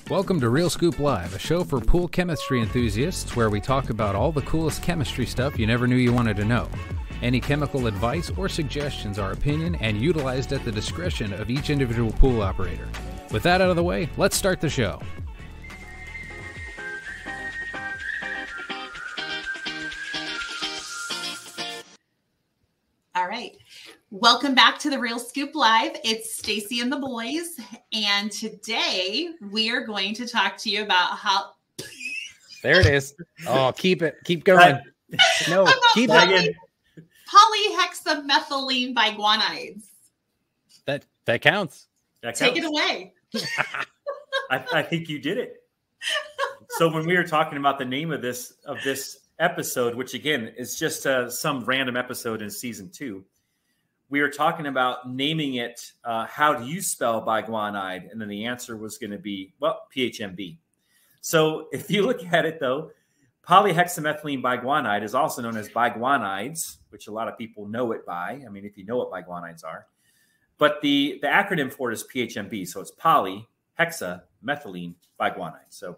Welcome to Real Scoop Live, a show for pool chemistry enthusiasts where we talk about all the coolest chemistry stuff you never knew you wanted to know. Any chemical advice or suggestions are opinion and utilized at the discretion of each individual pool operator. With that out of the way, let's start the show. All right. Welcome back to the Real Scoop Live. It's Stacy and the boys, and today we are going to talk to you about how. There it is. Oh, keep going. No, keep it. Polyhexamethylene biguanides. That counts. Take it away. I think you did it. So when we were talking about the name of this episode, which again is just some random episode in season 2, we were talking about naming it. How do you spell biguanide? And then the answer was going to be, well, PHMB. So if you look at it though, polyhexamethylene biguanide is also known as biguanides, which a lot of people know it by. I mean, if you know what biguanides are, but the acronym for it is PHMB. So it's polyhexamethylene biguanide. So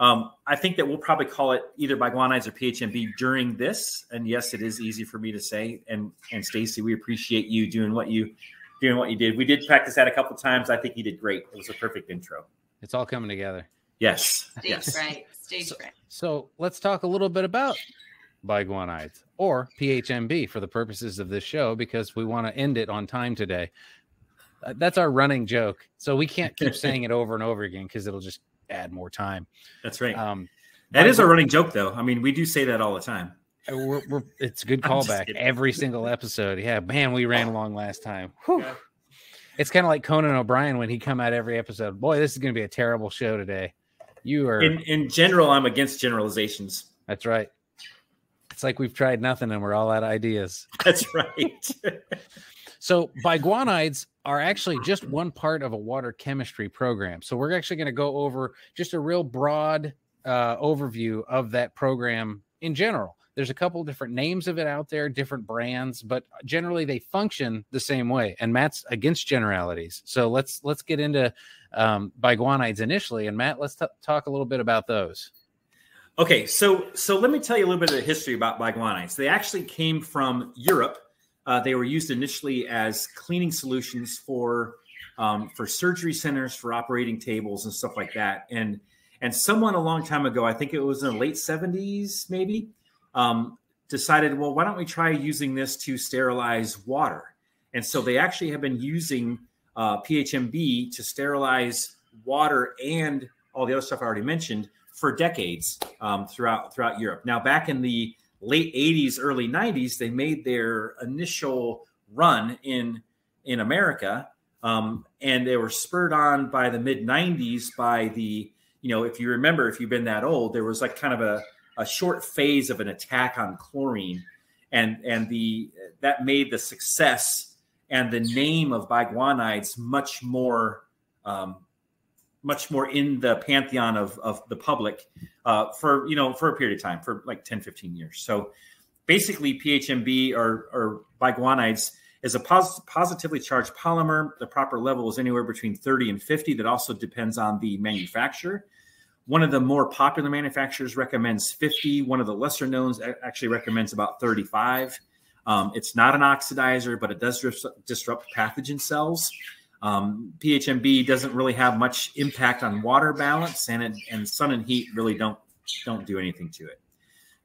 I think that we'll probably call it either biguanides or PHMB during this. And yes, it is easy for me to say. And Stacy, we appreciate you doing what you did. We did practice that a couple of times. I think you did great. It was a perfect intro. It's all coming together. Yes. Stage right. So let's talk a little bit about biguanides or PHMB for the purposes of this show, because we want to end it on time today. That's our running joke. So we can't keep saying it over and over again because it'll just add more time. That's right. That is a running joke, though. I mean, we do say that all the time. It's a good callback every single episode. Yeah, man, we ran along last time. Yeah. It's kind of like Conan O'Brien when he come out every episode. Boy, this is going to be a terrible show today. You are in general. I'm against generalizations. That's right. It's like we've tried nothing and we're all out of ideas. That's right. So biguanides are actually just one part of a water chemistry program. So we're actually going to go over just a real broad overview of that program in general. There's a couple different names of it out there, different brands, but generally they function the same way. And Matt's against generalities. So let's get into biguanides initially. And Matt, let's talk a little bit about those. Okay, so let me tell you a little bit of the history about biguanides. They actually came from Europe. They were used initially as cleaning solutions for surgery centers, for operating tables and stuff like that. And someone a long time ago, I think it was in the late 70s, maybe, decided, well, why don't we try using this to sterilize water? And so they actually have been using PHMB to sterilize water and all the other stuff I already mentioned for decades throughout Europe. Now, back in the late 80s, early 90s, they made their initial run in America, and they were spurred on by the mid 90s by the, if you remember, if you've been that old, there was like kind of a short phase of an attack on chlorine, and that made the success and the name of biguanides much more in the pantheon of the public for a period of time, for like 10, 15 years. So basically PHMB or biguanides is a positively charged polymer. The proper level is anywhere between 30 and 50. That also depends on the manufacturer. One of the more popular manufacturers recommends 50. One of the lesser knowns actually recommends about 35. It's not an oxidizer, but it does disrupt pathogen cells. PHMB doesn't really have much impact on water balance, and sun and heat really don't do anything to it.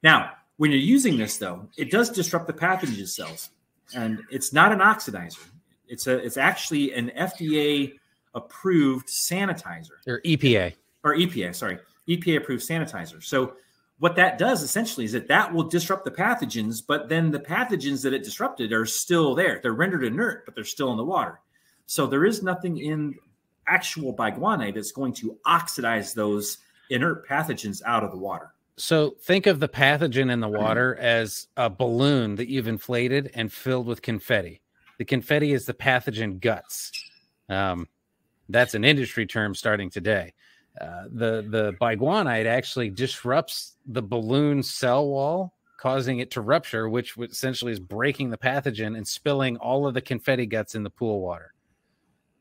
Now, when you're using this, though, it does disrupt the pathogen cells, and it's not an oxidizer. It's actually an FDA approved sanitizer, or EPA. EPA approved sanitizer. So what that does essentially is that will disrupt the pathogens, but then the pathogens that it disrupted are still there. They're rendered inert, but they're still in the water. So there is nothing in actual biguanide that's going to oxidize those inert pathogens out of the water. So think of the pathogen in the water as a balloon that you've inflated and filled with confetti. The confetti is the pathogen guts. That's an industry term starting today. The biguanide actually disrupts the balloon cell wall, causing it to rupture, which essentially is breaking the pathogen and spilling all of the confetti guts in the pool water.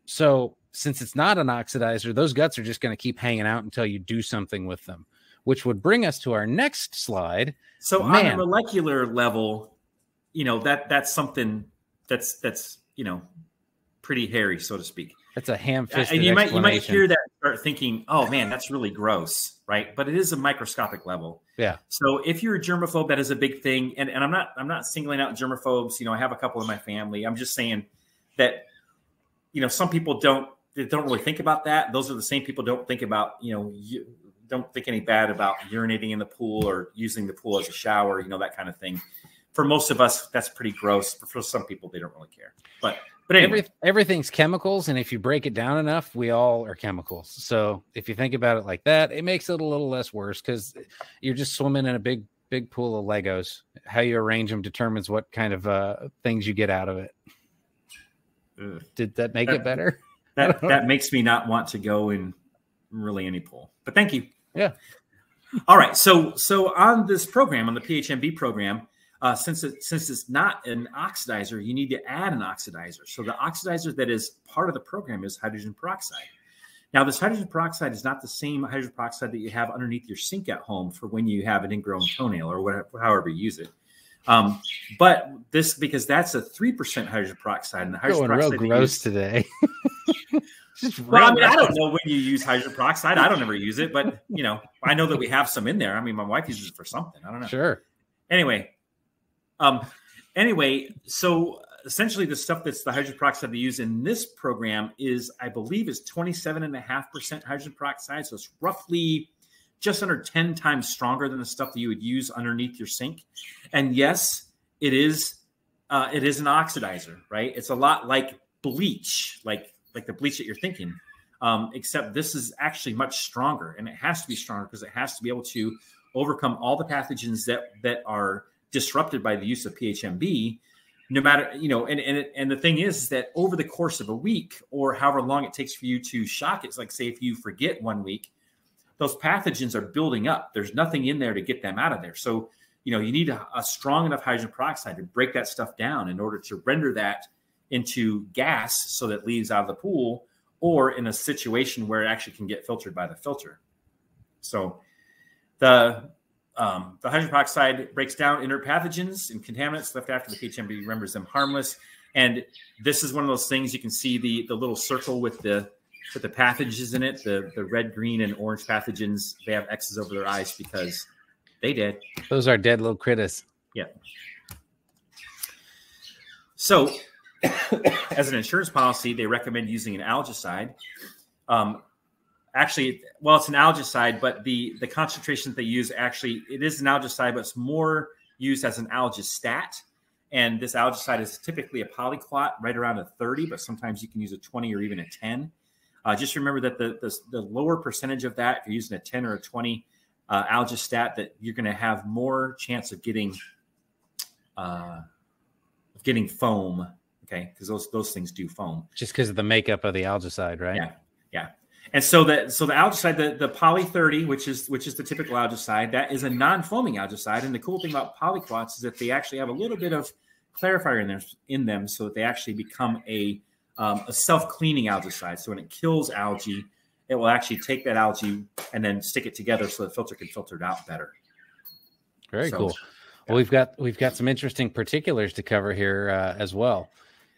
So since it's not an oxidizer, those guts are just going to keep hanging out until you do something with them, which would bring us to our next slide. So on a molecular level, that's something that's pretty hairy, so to speak. That's a ham-fisted and you might hear that and start thinking, oh man, that's really gross, right? But it is a microscopic level. Yeah. So if you're a germaphobe, that is a big thing. And I'm not singling out germaphobes. I have a couple in my family. I'm just saying that, some people don't really think about that. Those are the same people don't think about, don't think any bad about urinating in the pool or using the pool as a shower, that kind of thing. For most of us, that's pretty gross. But for some people, they don't really care. But anyway. Everything's chemicals, and if you break it down enough, we all are chemicals. So if you think about it like that, it makes it a little less worse because you're just swimming in a big pool of Legos. How you arrange them determines what kind of things you get out of it. Ugh. Did that make it better? That makes me not want to go in really any pool. But thank you. Yeah. All right. So on this program, on the PHMB program, since it's not an oxidizer, you need to add an oxidizer. So the oxidizer that is part of the program is hydrogen peroxide. Now, this hydrogen peroxide is not the same hydrogen peroxide that you have underneath your sink at home for when you have an ingrown toenail or whatever, however you use it. But because that's a 3% hydrogen peroxide, and the hydrogen peroxide real gross today. Well, I don't know when you use hydrogen peroxide. I don't ever use it, but I know that we have some in there. I mean, my wife uses it for something. I don't know. Sure. Anyway, so essentially the stuff that's the hydrogen peroxide they use in this program is, I believe, is 27.5% hydrogen peroxide. So it's roughly just under 10 times stronger than the stuff that you would use underneath your sink. And yes, it is an oxidizer, right? It's a lot like bleach, like the bleach that you're thinking, except this is actually much stronger, and it has to be stronger because it has to be able to overcome all the pathogens that are disrupted by the use of PHMB, no matter, and the thing is that over the course of a week or however long it takes for you to shock it, it's like, say, if you forget 1 week, those pathogens are building up. There's nothing in there to get them out of there. So, you need a strong enough hydrogen peroxide to break that stuff down in order to render that into gas so that it leaves out of the pool, or in a situation where it actually can get filtered by the filter. So the hydrogen peroxide breaks down inert pathogens and contaminants left after the PHMB renders them harmless. And this is one of those things, you can see the little circle with the pathogens in it, the red, green, and orange pathogens. They have X's over their eyes because they did. Those are dead little critters. Yeah. So as an insurance policy, they recommend using an algicide. Actually, well, it's an algicide, but the concentration that they use, actually, it is an algicide, but it's more used as an algistat. And this algicide is typically a polyclot right around a 30, but sometimes you can use a 20 or even a 10. Just remember that the lower percentage of that, if you're using a 10 or a 20 algistat, that you're going to have more chance of getting foam. Okay, because those things do foam. Just because of the makeup of the algicide, right? Yeah. And so the algicide, the poly 30, which is the typical algicide, that is a non-foaming algicide. And the cool thing about polyclots is that they actually have a little bit of clarifier in them, so that they actually become a self-cleaning algicide. So when it kills algae, it will actually take that algae and then stick it together so the filter can filter it out better. Very cool. Well, we've got some interesting particulars to cover here as well.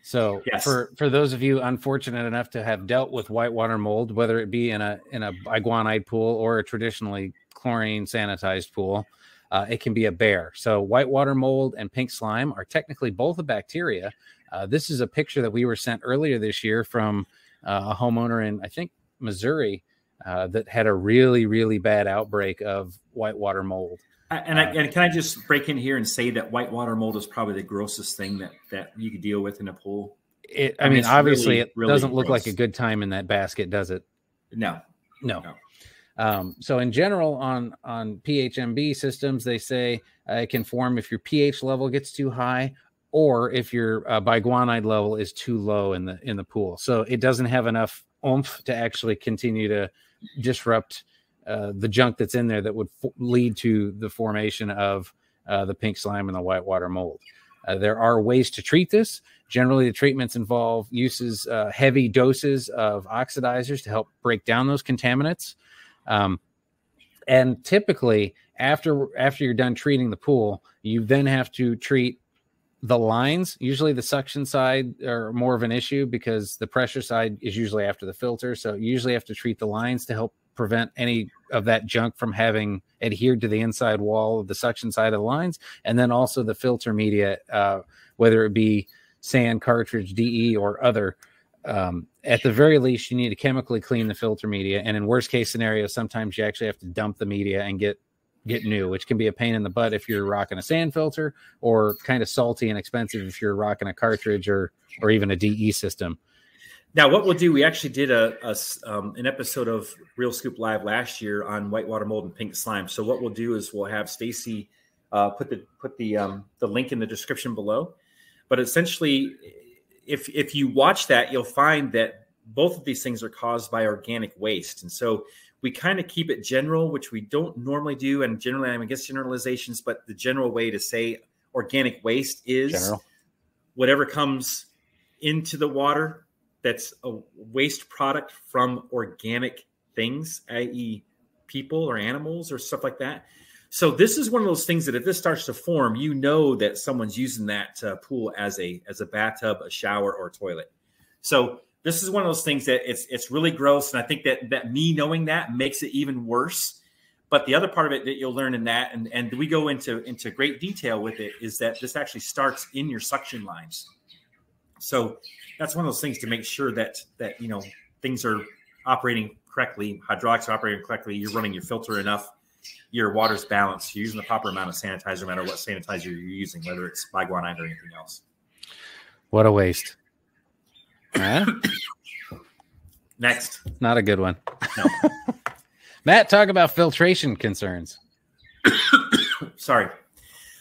So yes. for those of you unfortunate enough to have dealt with whitewater mold, whether it be in a biguanide pool or a traditionally chlorine sanitized pool, it can be a bear. So whitewater mold and pink slime are technically both a bacteria. This is a picture that we were sent earlier this year from a homeowner in, I think, Missouri that had a really, really bad outbreak of whitewater mold. And can I just break in here and say that whitewater mold is probably the grossest thing that you could deal with in a pool? I mean, obviously, it doesn't look like a good time in that basket, does it? No. So in general, on PHMB systems, they say it can form if your pH level gets too high, or if your biguanide level is too low in the pool. So it doesn't have enough oomph to actually continue to disrupt the junk that's in there that would lead to the formation of the pink slime and the whitewater mold. There are ways to treat this. Generally, the treatments involve heavy doses of oxidizers to help break down those contaminants. And typically, after you're done treating the pool, you then have to treat the lines. Usually the suction side are more of an issue because the pressure side is usually after the filter. So you usually have to treat the lines to help prevent any of that junk from having adhered to the inside wall of the suction side of the lines. And then also the filter media, whether it be sand, cartridge, DE, or other. At the very least, you need to chemically clean the filter media. And in worst case scenario, sometimes you actually have to dump the media and get new, which can be a pain in the butt if you're rocking a sand filter, or kind of salty and expensive if you're rocking a cartridge or even a DE system. Now, what we'll do, we actually did an episode of Real Scoop Live last year on whitewater mold and pink slime. So what we'll do is we'll have Stacy put the link in the description below. But essentially, if you watch that, you'll find that both of these things are caused by organic waste. And so we kind of keep it general, which we don't normally do. And generally, I'm against generalizations, but the general way to say organic waste is whatever comes into the water that's a waste product from organic things, i.e. people or animals or stuff like that. So this is one of those things that if this starts to form, you know that someone's using that pool as a bathtub, a shower, or a toilet. So this is one of those things that it's really gross. And I think that me knowing that makes it even worse. But the other part of it that you'll learn in that, and we go into great detail with it, is that this actually starts in your suction lines. So that's one of those things to make sure that you know things are operating correctly, hydraulics are operating correctly, you're running your filter enough, your water's balanced, you're using the proper amount of sanitizer, no matter what sanitizer you're using, whether it's Biguanide or anything else. What a waste. Huh? Next. Not a good one. No. Matt, talk about filtration concerns. Sorry.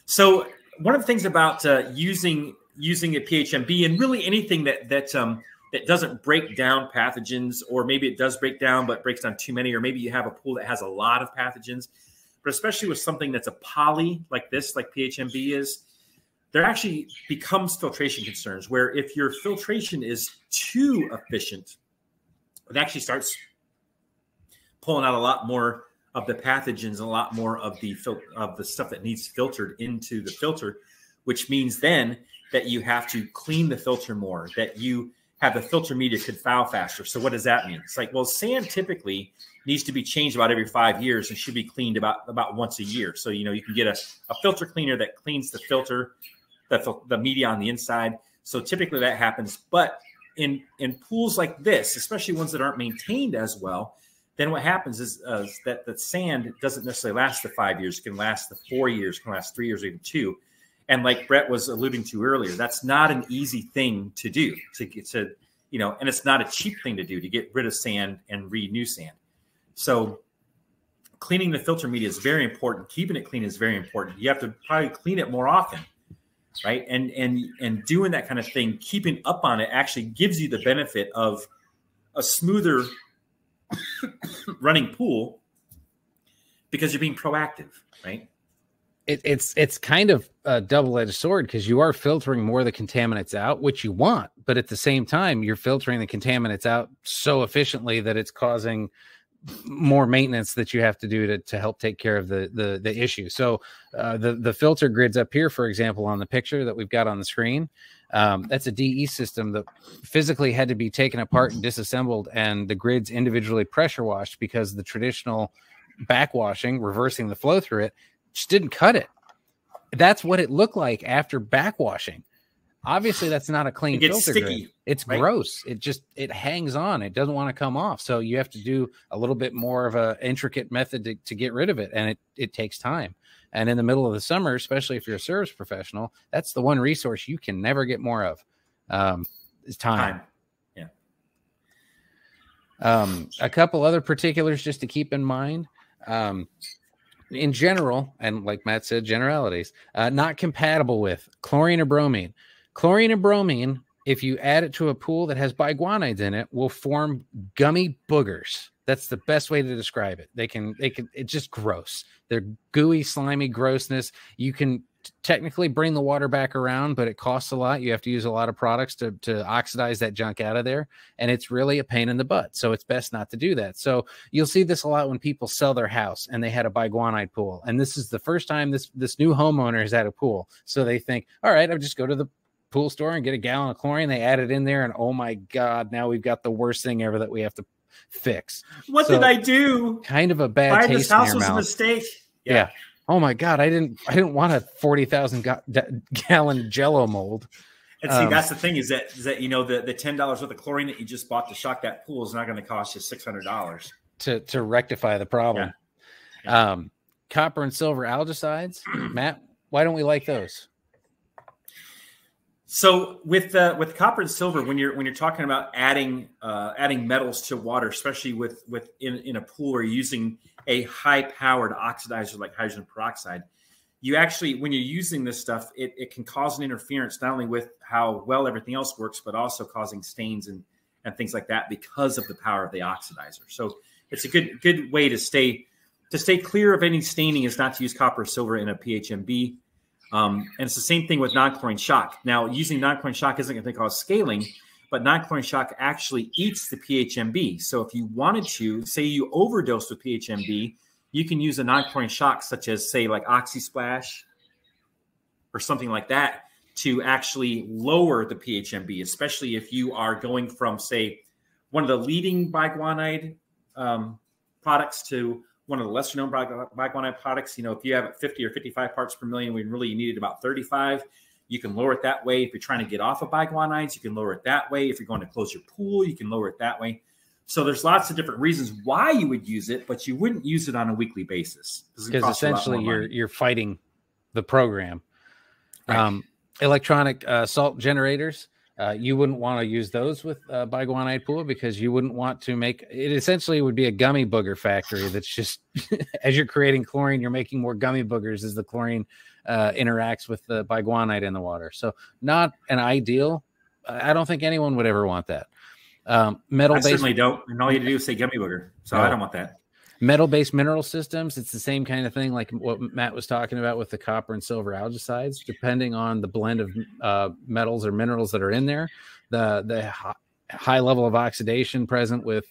So one of the things about using a PHMB, and really anything that doesn't break down pathogens, or maybe it does break down but breaks down too many, or maybe you have a pool that has a lot of pathogens, but especially with something that's a poly like this, like PHMB is, there actually becomes filtration concerns where if your filtration is too efficient, it actually starts pulling out a lot more of the pathogens and a lot more of the stuff that needs filtered into the filter, which means then that you have to clean the filter more, that you have the filter media could foul faster. So what does that mean? It's like, well, sand typically needs to be changed about every 5 years and should be cleaned about once a year. So, you know, you can get a filter cleaner that cleans the filter, the media on the inside. So typically that happens. But in pools like this, especially ones that aren't maintained as well, then what happens is that the sand doesn't necessarily last the 5 years. It can last the 4 years, can last 3 years, or even 2. And like Brett was alluding to earlier, that's not an easy thing to do, to you know, and it's not a cheap thing to do, to get rid of sand and renew sand. So cleaning the filter media is very important. Keeping it clean is very important. You have to probably clean it more often, right? And doing that kind of thing, keeping up on it actually gives you the benefit of a smoother running pool because you're being proactive, right? It's kind of a double-edged sword because you are filtering more of the contaminants out, which you want, but at the same time, you're filtering the contaminants out so efficiently that it's causing more maintenance that you have to do to help take care of the issue. So the filter grids up here, for example, on the picture that we've got on the screen, that's a DE system that physically had to be taken apart and disassembled, and the grids individually pressure washed because the traditional backwashing, reversing the flow through it, just didn't cut it. That's what it looked like after backwashing. Obviously, that's not a clean filter grid. It's right? Gross. It hangs on. It doesn't want to come off. So you have to do a little bit more of an intricate method to get rid of it, and it takes time. And in the middle of the summer, especially if you're a service professional, that's the one resource you can never get more of. Is time. Yeah. A couple other particulars just to keep in mind. In general, and like Matt said, generalities, not compatible with chlorine or bromine. Chlorine and bromine, if you add it to a pool that has biguanides in it, will form gummy boogers. That's the best way to describe it. It's just gross. They're gooey, slimy grossness. You can technically bring the water back around, but it costs a lot. You have to use a lot of products to oxidize that junk out of there. And it's really a pain in the butt. So it's best not to do that. So you'll see this a lot when people sell their house and they had a biguanide pool. And this is the first time this new homeowner has had a pool. So they think, all right, I'll just go to the pool store and get a gallon of chlorine. They add it in there and oh my God, now we've got the worst thing ever that we have to fix. What did I do? Kind of a bad Buying taste this house in your was mouth. a mistake. Yeah. Oh my God, I didn't want a 40,000 gallon Jello mold. And see, that's the thing is that the $10 worth of chlorine that you just bought to shock that pool is not going to cost you $600 to rectify the problem. Yeah. Copper and silver algicides, Matt, why don't we like those? So with copper and silver, when you're talking about adding metals to water, especially in a pool or using a high powered oxidizer like hydrogen peroxide, you actually, when you're using this stuff, it can cause an interference not only with how well everything else works, but also causing stains and things like that because of the power of the oxidizer. So it's a good way to stay clear of any staining is not to use copper or silver in a PHMB. And it's the same thing with non-chlorine shock. Now, using non-chlorine shock isn't going to cause scaling, but non-chlorine shock actually eats the PHMB. So if you wanted to, say you overdose with PHMB, you can use a non-chlorine shock such as, say, like OxySplash or something like that to actually lower the PHMB, especially if you are going from, say, one of the leading biguanide products to one of the lesser known biguanide products. If you have 50 or 55 parts per million, when really you needed about 35, you can lower it that way. If you're trying to get off of biguanides, you can lower it that way. If you're going to close your pool, you can lower it that way. So there's lots of different reasons why you would use it, but you wouldn't use it on a weekly basis because essentially you're fighting the program. Right. Electronic salt generators. You wouldn't want to use those with biguanide pool because you wouldn't want to make it. Essentially would be a gummy booger factory. That's just as you're creating chlorine, you're making more gummy boogers as the chlorine interacts with the biguanide in the water. So not an ideal. I don't think anyone would ever want that. Metal-based, I certainly don't. And all you do is say gummy booger. So I don't want that. Metal-based mineral systems, it's the same kind of thing like what Matt was talking about with the copper and silver algicides. Depending on the blend of metals or minerals that are in there, the high level of oxidation present with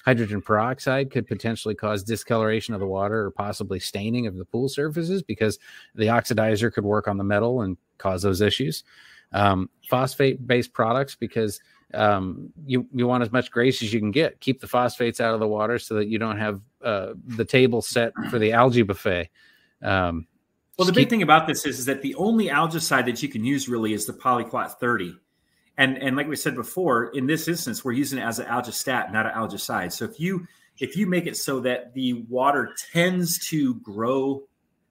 hydrogen peroxide could potentially cause discoloration of the water or possibly staining of the pool surfaces because the oxidizer could work on the metal and cause those issues. Phosphate-based products because you want as much grace as you can get. Keep the phosphates out of the water so that you don't have the table set for the algae buffet. Well, the big thing about this is that the only algicide that you can use really is the polyquat 30. And like we said before, in this instance, we're using it as an algistat, not an algicide. So if you make it so that the water tends to grow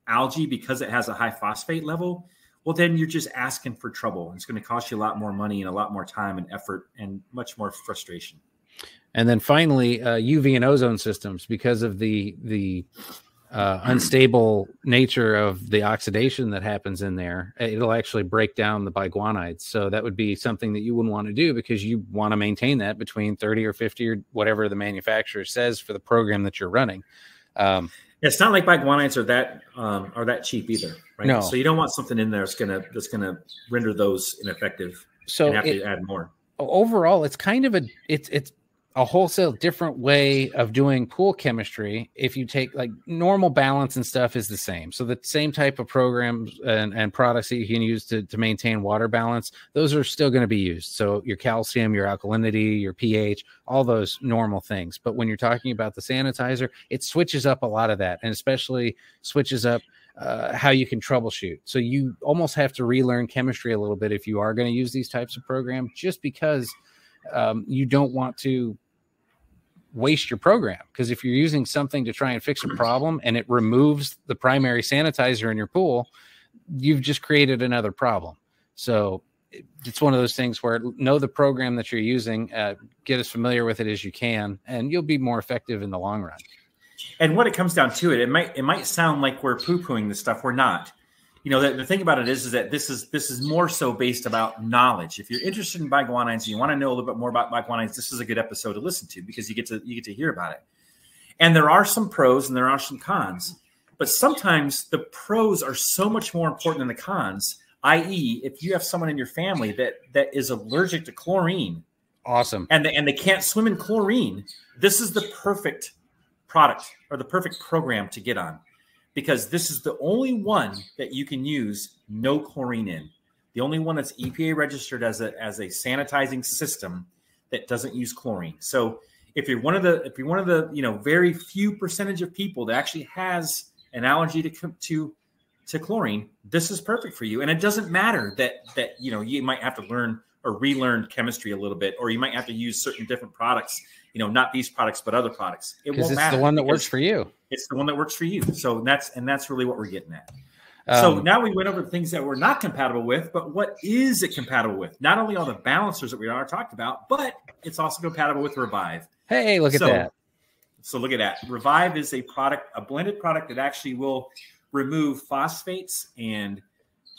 algae because it has a high phosphate level, well, then you're just asking for trouble. It's going to cost you a lot more money and a lot more time and effort and much more frustration. And then finally, UV and ozone systems, because of the unstable nature of the oxidation that happens in there, it'll actually break down the biguanides. So that would be something that you wouldn't want to do because you want to maintain that between 30 or 50 or whatever the manufacturer says for the program that you're running. It's not like biguanides are that cheap either, right? No. So you don't want something in there that's gonna render those ineffective. So and have to add more. Overall, it's kind of it's a wholesale different way of doing pool chemistry. If you take like normal balance and stuff is the same. So the same type of programs and products that you can use to maintain water balance, those are still going to be used. So your calcium, your alkalinity, your pH, all those normal things. But when you're talking about the sanitizer, it switches up a lot of that and especially switches up how you can troubleshoot. So you almost have to relearn chemistry a little bit if you are going to use these types of programs, just because you don't want to waste your program. Because if you're using something to try and fix a problem and it removes the primary sanitizer in your pool, you've just created another problem. So it's one of those things where know the program that you're using, get as familiar with it as you can, and you'll be more effective in the long run. And what it comes down to, it might sound like we're poo-pooing this stuff. We're not. You know, the thing about it is that this is more so based about knowledge. If you're interested in biguanides and you want to know a little bit more about biguanides, this is a good episode to listen to because you get to hear about it. And there are some pros and there are some cons. But sometimes the pros are so much more important than the cons, i.e. if you have someone in your family that is allergic to chlorine, awesome, and they can't swim in chlorine, this is the perfect product or the perfect program to get on, because this is the only one that you can use no chlorine in. The only one that's EPA registered as a sanitizing system that doesn't use chlorine. So if you're one of the very few percentage of people that actually has an allergy to chlorine, this is perfect for you. And it doesn't matter that you might have to learn or relearn chemistry a little bit, or you might have to use certain different products, not these products, but other products. It won't matter. It's the one that works for you. It's the one that works for you. So that's really what we're getting at. So now we went over things that we're not compatible with, but what is it compatible with? Not only all the balancers that we already talked about, but it's also compatible with Revive. Hey, look at that. So look at that. Revive is a blended product that actually will remove phosphates and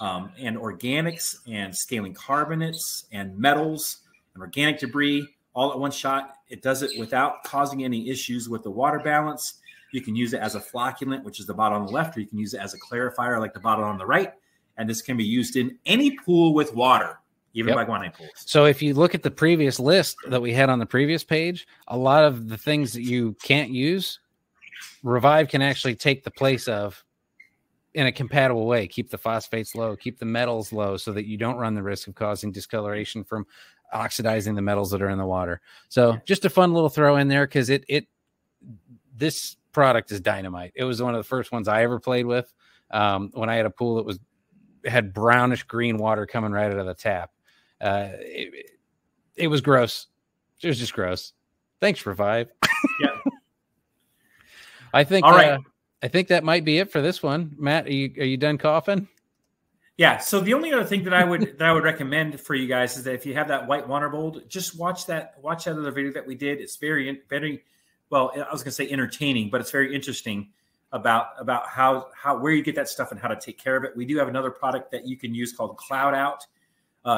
organics and scaling carbonates and metals and organic debris all at one shot. It does it without causing any issues with the water balance. You can use it as a flocculant, which is the bottle on the left, or you can use it as a clarifier like the bottle on the right. And this can be used in any pool with water, even Biguanide pools. So if you look at the previous list that we had on the previous page, a lot of the things that you can't use, Revive can actually take the place of in a compatible way. Keep the phosphates low, keep the metals low, so that you don't run the risk of causing discoloration from oxidizing the metals that are in the water. So just a fun little throw in there, because this product is dynamite. It was one of the first ones I ever played with when I had a pool that had brownish green water coming right out of the tap. It was gross. It was just gross. Thanks, Revive. Yeah. I think all right. I think that might be it for this one. Matt, are you done coughing? Yeah. So the only other thing that I would recommend for you guys is that if you have that white water mold, just watch that other video that we did. It's very well, I was going to say entertaining, but it's very interesting about how where you get that stuff and how to take care of it. We do have another product that you can use called Cloud Out.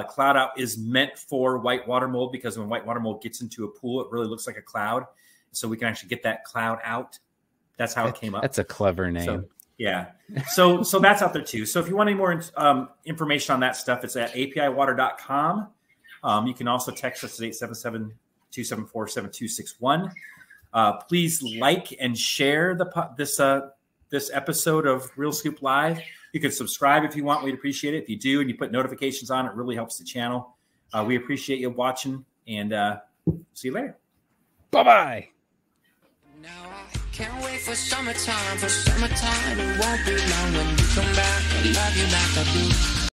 Cloud Out is meant for white water mold, because when white water mold gets into a pool, it really looks like a cloud. So we can actually get that cloud out. That's how it came up. That's a clever name. So, yeah. So that's out there too. So if you want any more information on that stuff, it's at apiwater.com. You can also text us at 877-274-7261. Please like and share this episode of Real Scoop Live. You can subscribe if you want. We'd appreciate it. If you do and you put notifications on, it really helps the channel. We appreciate you watching, and see you later. Bye-bye. Now I can't wait for summertime. It won't be long when you come back. I love you like I do.